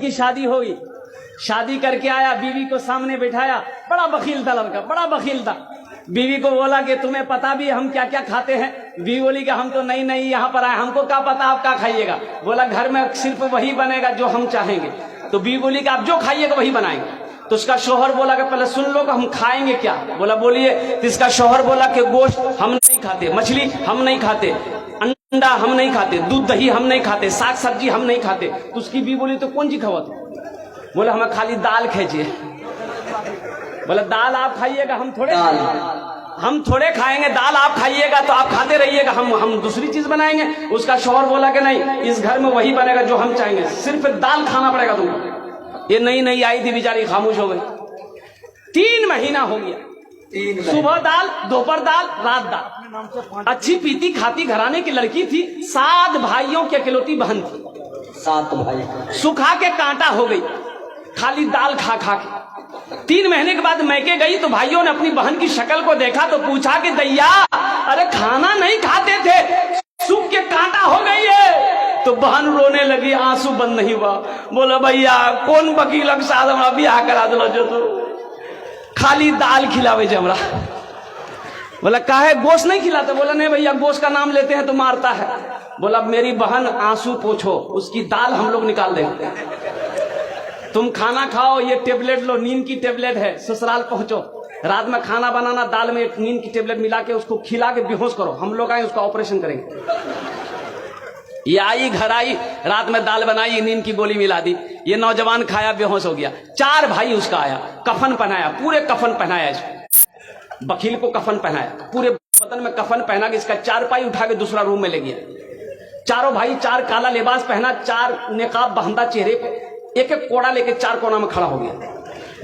की शादी हुई, शादी करके आया, बीवी को सामने बिठाया, बड़ा बखील था लड़का, बड़ा बखील था। बीवी को बोला कि तुम्हें पता भी हम क्या क्या खाते हैं? बीवी बोली कि हम तो नई नई यहाँ पर आए, हमको क्या पता आप क्या खाइएगा? बोला घर में सिर्फ वही बनेगा जो हम चाहेंगे। तो बीवी बोली कि आप जो खाइएगा वही बनाएंगे। तो उसका शौहर बोला कि पहले सुन लो कि हम खाएंगे क्या? बोला बोलिए। तो इसका शौहर बोला कि गोश्त हम नहीं खाते, मछली हम नहीं खाते, अंडा हम नहीं खाते, दूध दही हम नहीं खाते, साग सब्जी हम नहीं खाते। तो उसकी बीवी बोली तो कौन चीज खावा? बोला हमें खाली दाल खींचिए। बोला दाल आप खाइएगा, हम थोड़े खाएंगे, दाल आप खाइएगा तो आप खाते रहिएगा, हम दूसरी चीज बनाएंगे। उसका शौहर बोला कि नहीं, इस घर में वही बनेगा जो हम चाहेंगे, सिर्फ दाल खाना पड़ेगा तुमको। ये नई नई आई थी, बेचारी खामोश हो गई। 3 महीना हो गया, सुबह दाल, दोपहर दाल, रात दाल। अच्छी पीती खाती घराने की लड़की थी, 7 भाइयों की अकेलौती बहन थी। 7 भाई सुखा के कांटा हो गई खाली दाल खा खा के। 3 महीने के बाद मैके गई तो भाइयों ने अपनी बहन की शक्ल को देखा तो पूछा कि दैया, अरे खाना नहीं खाते थे, सूख के कांटा हो गई है। तो बहन रोने लगी, आंसू बंद नहीं हुआ। बोला भैया कौन वकील के साथ हमरा बियाह करा दिलो जो तू खाली दाल खिलावे जे हमरा। बोला काहे गोश्त नहीं खिलाते? बोला नहीं भैया, गोश्त का नाम लेते हैं तो मारता है। बोला मेरी बहन आंसू पोछो, उसकी दाल हम लोग निकाल देंगे, तुम खाना खाओ, ये टेबलेट लो, नींद की टेबलेट है, ससुराल पहुंचो, रात में खाना बनाना, दाल में नींद की टेबलेट मिला के उसको खिला के बेहोश करो, हम लोग आए उसका ऑपरेशन करेंगे। ये आई, घर आई, रात में दाल बनाई, नींद की गोली मिला दी, ये नौजवान खाया, बेहोश हो गया। 4 भाई उसका आया, कफन पहनाया, पूरे कफन पहनाया इसको, वकील को कफन पहनाया, पूरे बदन में कफन पहना के इसका 4 पाई उठा के दूसरा रूम में ले गया। चारों भाई 4 काला लिबास पहना, 4 नेकाब बंधा चेहरे पे, एक एक कोड़ा लेके 4 कोना में खड़ा हो गया।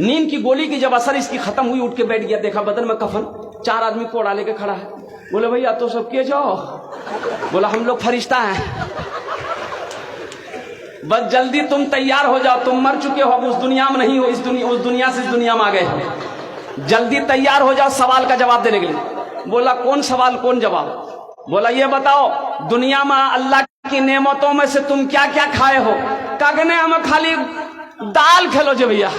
नींद की गोली की जब असर इसकी खत्म हुई, उठ के बैठ गया, देखा बदन में कफन, 4 आदमी कोड़ा लेके खड़ा है। बोले भैया तो सब के जाओ? बोला हम लोग फरिश्ता हैं, बस जल्दी तुम तैयार हो जाओ, तुम मर चुके हो, अब उस दुनिया में नहीं हो, उस दुनिया से इस दुनिया में आ गए हो, जल्दी तैयार हो जाओ सवाल का जवाब देने के लिए। बोला कौन सवाल कौन जवाब? बोला ये बताओ दुनिया में अल्लाह की नेमतों में से तुम क्या क्या खाए हो? कहने हमें खाली दाल खेलो जे भैया।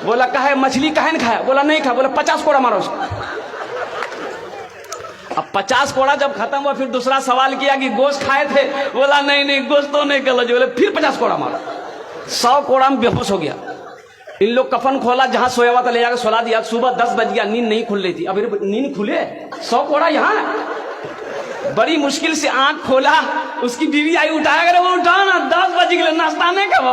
बोला कहे मछली कहे नहीं खाया? बोला नहीं खाया। बोला 50 कोड़ा मारो उसको। अब 50 कोड़ा जब खत्म हुआ, फिर दूसरा सवाल किया कि गोश्त खाए थे? बोला नहीं नहीं, गोश्त तो नहीं खेलो। बोले फिर 50 कोड़ा मारो। 100 कोड़ा में बेहोश हो गया। इन लोग कफन खोला, जहां सोया हुआ था ले जाकर सुला दिया। सुबह 10 बज गया, नींद नहीं खुल रही थी। अभी नींद खुले, 100 कोड़ा यहाँ। बड़ी मुश्किल से आंख खोला, उसकी बीवी आई, उठाया करे, वो उठा ना, 10 बज गए, नाश्ता नहीं कब?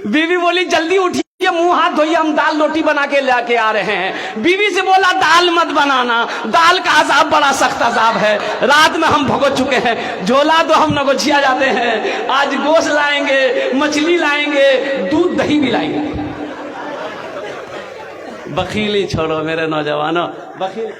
बीवी बोली जल्दी उठिए, मुंह हाथ धोइए, हम दाल रोटी बना के लेके आ रहे हैं। बीवी से बोला दाल मत बनाना, दाल का अजाब बड़ा सख्त अजाब है, रात में हम भुगत चुके हैं, झोला तो हम नगोचिया जाते हैं, आज गोश्त लाएंगे, मछली लाएंगे, दूध दही भी लाएंगे। बखीली छोड़ो मेरे नौजवानों, बखील